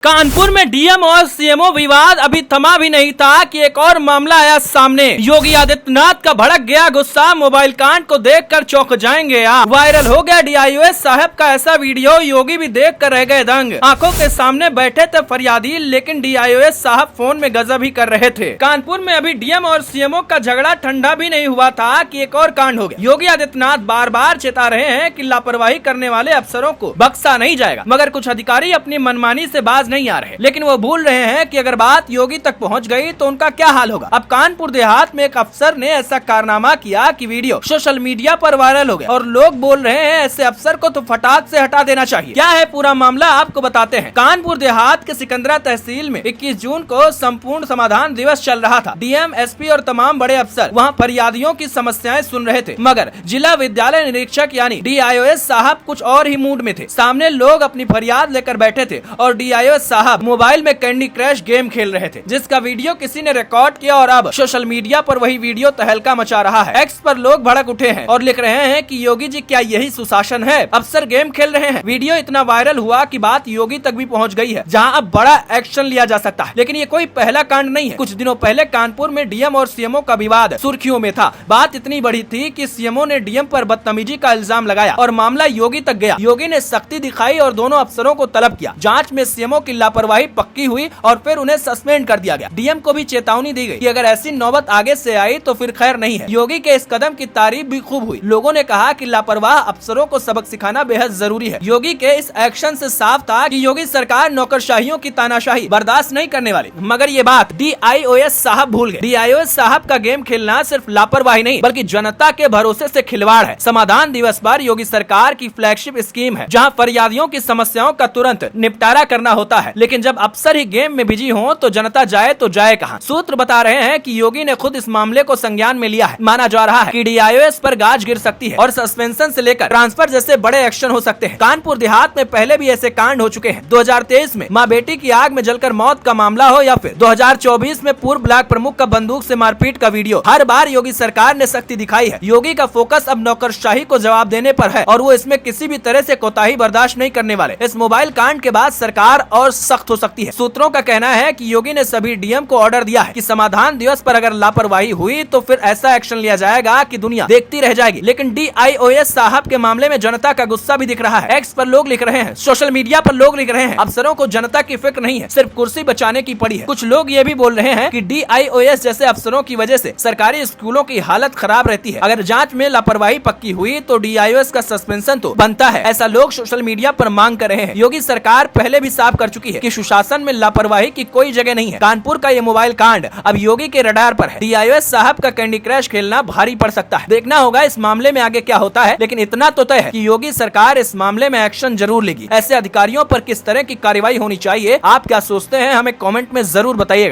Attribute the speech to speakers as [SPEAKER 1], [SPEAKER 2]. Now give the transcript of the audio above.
[SPEAKER 1] कानपुर में डीएम और सीएमओ विवाद अभी थमा भी नहीं था कि एक और मामला आया सामने। योगी आदित्यनाथ का भड़क गया गुस्सा, मोबाइल कांड को देखकर चौंक जाएंगे आप। वायरल हो गया डीआईओएस साहब का ऐसा वीडियो, योगी भी देखकर रह गए दंग। आंखों के सामने बैठे थे फरियादी, लेकिन डीआईओएस साहब फोन में गजब ही कर रहे थे। कानपुर में अभी डीएम और सीएमओ का झगड़ा ठंडा भी नहीं हुआ था कि एक और कांड हो गया। योगी आदित्यनाथ बार बार चेता रहे हैं कि लापरवाही करने वाले अफसरों को बख्शा नहीं जाएगा, मगर कुछ अधिकारी अपनी मनमानी से बाज नहीं आ रहे। लेकिन वो भूल रहे हैं कि अगर बात योगी तक पहुंच गई तो उनका क्या हाल होगा। अब कानपुर देहात में एक अफसर ने ऐसा कारनामा किया कि वीडियो सोशल मीडिया पर वायरल हो गया और लोग बोल रहे हैं ऐसे अफसर को तो फटाक से हटा देना चाहिए। क्या है पूरा मामला आपको बताते हैं। कानपुर देहात के सिकंदरा तहसील में 21 जून को संपूर्ण समाधान दिवस चल रहा था। डीएम, एसपी और तमाम बड़े अफसर वहां फरियादियों की समस्याएं सुन रहे थे, मगर जिला विद्यालय निरीक्षक यानी डीआईओएस साहब कुछ और ही मूड में थे। सामने लोग अपनी फरियाद लेकर बैठे थे और डीआईओएस साहब मोबाइल में कैंडी क्रश गेम खेल रहे थे, जिसका वीडियो किसी ने रिकॉर्ड किया और अब सोशल मीडिया पर वही वीडियो तहलका मचा रहा है। एक्स पर लोग भड़क उठे हैं और लिख रहे हैं कि योगी जी क्या यही सुशासन है, अफसर गेम खेल रहे हैं। वीडियो इतना वायरल हुआ कि बात योगी तक भी पहुंच गई है, जहां अब बड़ा एक्शन लिया जा सकता है। लेकिन ये कोई पहला कांड नहीं है। कुछ दिनों पहले कानपुर में डीएम और सीएमओ का विवाद सुर्खियों में था। बात इतनी बड़ी थी कि सीएमओ ने डीएम पर बदतमीजी का इल्जाम लगाया और मामला योगी तक गया। योगी ने सख्ती दिखाई और दोनों अफसरों को तलब किया। जांच में सीएमओ की लापरवाही पक्की हुई और फिर उन्हें सस्पेंड कर दिया गया। डीएम को भी चेतावनी दी गई कि अगर ऐसी नौबत आगे से आई तो फिर खैर नहीं है। योगी के इस कदम की तारीफ भी खूब हुई। लोगों ने कहा कि लापरवाह अफसरों को सबक सिखाना बेहद जरूरी है। योगी के इस एक्शन से साफ था कि योगी सरकार नौकरशाहियों की तानाशाही बर्दाश्त नहीं करने वाली। मगर ये बात डीआईओएस साहब भूल गए। डीआईओएस साहब का गेम खेलना सिर्फ लापरवाही नहीं बल्कि जनता के भरोसे से खिलवाड़ है। समाधान दिवस पर योगी सरकार की फ्लैगशिप स्कीम है, जहाँ फरियादियों की समस्याओं का तुरंत निपटारा करना होता है। लेकिन जब अफसर ही गेम में बिजी हो तो जनता जाए तो जाए कहां। सूत्र बता रहे हैं कि योगी ने खुद इस मामले को संज्ञान में लिया है। माना जा रहा है कि डीआईओएस पर गाज गिर सकती है और सस्पेंशन से लेकर ट्रांसफर जैसे बड़े एक्शन हो सकते हैं। कानपुर देहात में पहले भी ऐसे कांड हो चुके हैं। 2023 में मां बेटी की आग में जलकर मौत का मामला हो या फिर 2024 में पूर्व ब्लॉक प्रमुख का बंदूक से मारपीट का वीडियो, हर बार योगी सरकार ने सख्ती दिखाई है। योगी का फोकस अब नौकरशाही को जवाब देने पर है और वो इसमें किसी भी तरह से कोताही बर्दाश्त नहीं करने वाले। इस मोबाइल कांड के बाद सरकार और सख्त हो सकती है। सूत्रों का कहना है कि योगी ने सभी डीएम को ऑर्डर दिया है कि समाधान दिवस पर अगर लापरवाही हुई तो फिर ऐसा एक्शन लिया जाएगा कि दुनिया देखती रह जाएगी। लेकिन डीआईओएस साहब के मामले में जनता का गुस्सा भी दिख रहा है। एक्स पर लोग लिख रहे हैं, सोशल मीडिया पर लोग लिख रहे हैं, अफसरों को जनता की फिक्र नहीं है, सिर्फ कुर्सी बचाने की पड़ी है। कुछ लोग ये भी बोल रहे हैं कि डीआईओएस जैसे अफसरों की वजह से सरकारी स्कूलों की हालत खराब रहती है। अगर जांच में लापरवाही पक्की हुई तो डीआईओएस का सस्पेंशन तो बनता है। ऐसा लोग सोशल मीडिया पर मांग कर रहे हैं। योगी सरकार पहले भी साफ कर चुकी है कि सुशासन में लापरवाही की कोई जगह नहीं है। कानपुर का ये मोबाइल कांड अब योगी के रडार पर है। डीआईओएस साहब का कैंडी क्रश खेलना भारी पड़ सकता है। देखना होगा इस मामले में आगे क्या होता है, लेकिन इतना तो तय है कि योगी सरकार इस मामले में एक्शन जरूर लेगी। ऐसे अधिकारियों पर किस तरह की कार्रवाई होनी चाहिए, आप क्या सोचते हैं, हमें कमेंट में जरूर बताइएगा।